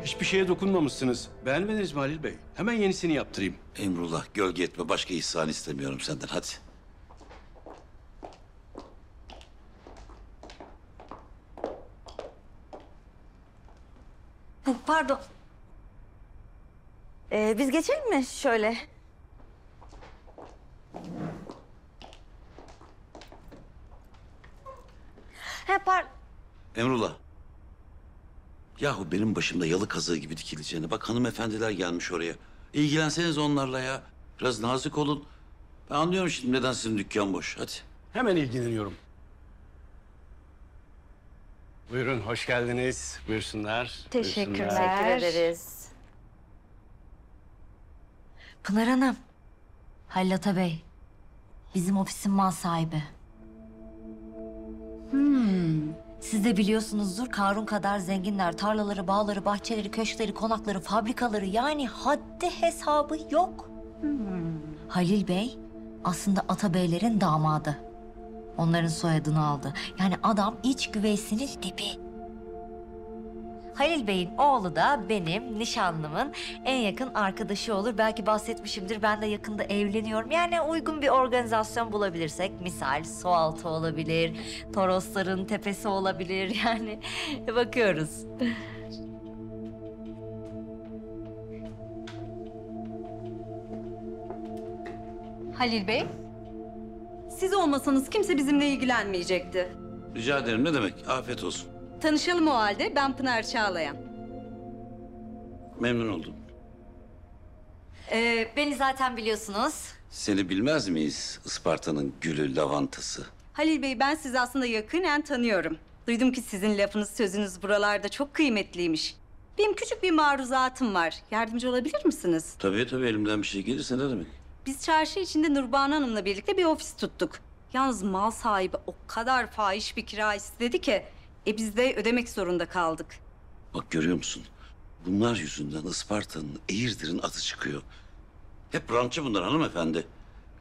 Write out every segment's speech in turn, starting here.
Hiçbir şeye dokunmamışsınız. Beğenmediniz mi Halil Bey? Hemen yenisini yaptırayım. Emrullah, gölge etme. Başka ihsan istemiyorum senden. Hadi. Pardon. Biz geçelim mi şöyle? Pardon. Emrullah. Yahu benim başımda yalı kazığı gibi dikileceğine. Bak hanımefendiler gelmiş oraya. İlgilenseniz onlarla ya. Biraz nazik olun. Ben anlıyorum şimdi neden sizin dükkan boş. Hadi. Hemen ilgileniyorum. Buyurun, hoş geldiniz. Buyursunlar. Teşekkürler. Buyursunlar. Teşekkür ederiz. Pınar Hanım, Halil Ata Bey, bizim ofisin mal sahibi. Siz de biliyorsunuzdur, Karun kadar zenginler. Tarlaları, bağları, bahçeleri, köşkleri, konakları, fabrikaları, yani haddi hesabı yok. Halil Bey aslında Ata Beylerin damadı. Onların soyadını aldı. Yani adam iç güveysinin dibi. Halil Bey'in oğlu da benim nişanlımın en yakın arkadaşı olur. Belki bahsetmişimdir, ben de yakında evleniyorum. Yani uygun bir organizasyon bulabilirsek, misal Sualtı olabilir, Torosların tepesi olabilir. Yani bakıyoruz. Halil Bey, siz olmasanız kimse bizimle ilgilenmeyecekti. Rica ederim. Ne demek? Afiyet olsun. Tanışalım o halde. Ben Pınar Çağlayan. Memnun oldum. Beni zaten biliyorsunuz. Seni bilmez miyiz? Isparta'nın gülü, lavantası. Halil Bey, ben sizi aslında yakinen tanıyorum. Duydum ki sizin lafınız, sözünüz buralarda çok kıymetliymiş. Benim küçük bir maruzatım var. Yardımcı olabilir misiniz? Tabii elimden bir şey gelirse ne demek? Biz çarşı içinde Nurbanu Hanım'la birlikte bir ofis tuttuk. Yalnız mal sahibi o kadar fahiş bir kira istedi ki... biz de ödemek zorunda kaldık. Bak görüyor musun? Bunlar yüzünden Isparta'nın, Eğirdir'in adı çıkıyor. Hep rantçı bunlar hanımefendi.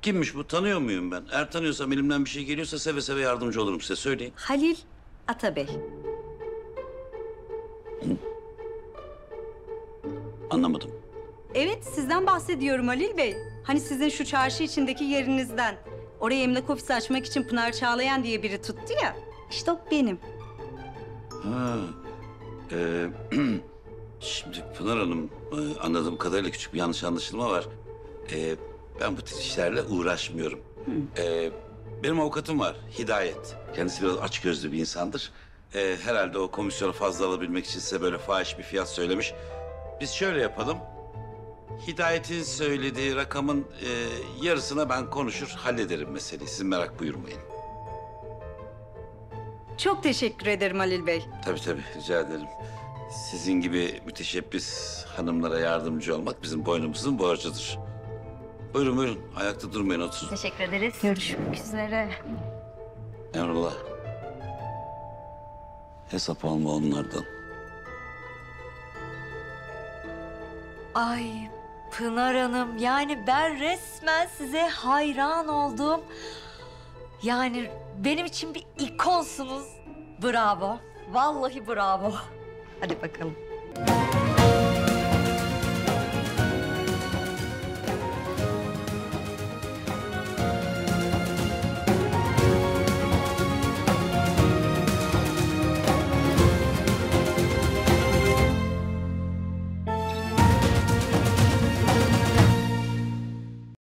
Kimmiş bu? Tanıyor muyum ben? Eğer tanıyorsam elimden bir şey geliyorsa seve seve yardımcı olurum size. Söyleyin. Halil Atabey. Anlamadım. Evet, sizden bahsediyorum Halil Bey. Hani sizin şu çarşı içindeki yerinizden. Oraya emlak ofisi açmak için Pınar Çağlayan diye biri tuttu ya. İşte o benim. Ha. Şimdi Pınar Hanım, anladığım kadarıyla küçük bir yanlış anlaşılma var. Ben bu tür işlerle uğraşmıyorum. Benim avukatım var, Hidayet. Kendisi biraz açgözlü bir insandır. Herhalde o komisyonu fazla alabilmek için size böyle fahiş bir fiyat söylemiş. Biz şöyle yapalım. Hidayet'in söylediği rakamın yarısına ben konuşur, hallederim meseleyi. Siz merak buyurmayın. Çok teşekkür ederim Halil Bey. Tabii rica ederim. Sizin gibi müteşebbis hanımlara yardımcı olmak bizim boynumuzun borcudur. Buyurun ayakta durmayın, oturun. Teşekkür ederiz. Görüşmek üzere. Emrullah. Hesap alma onlardan. Ay Pınar Hanım, yani ben resmen size hayran oldum. Yani benim için bir ikonsunuz. Bravo. Vallahi bravo. Hadi bakalım.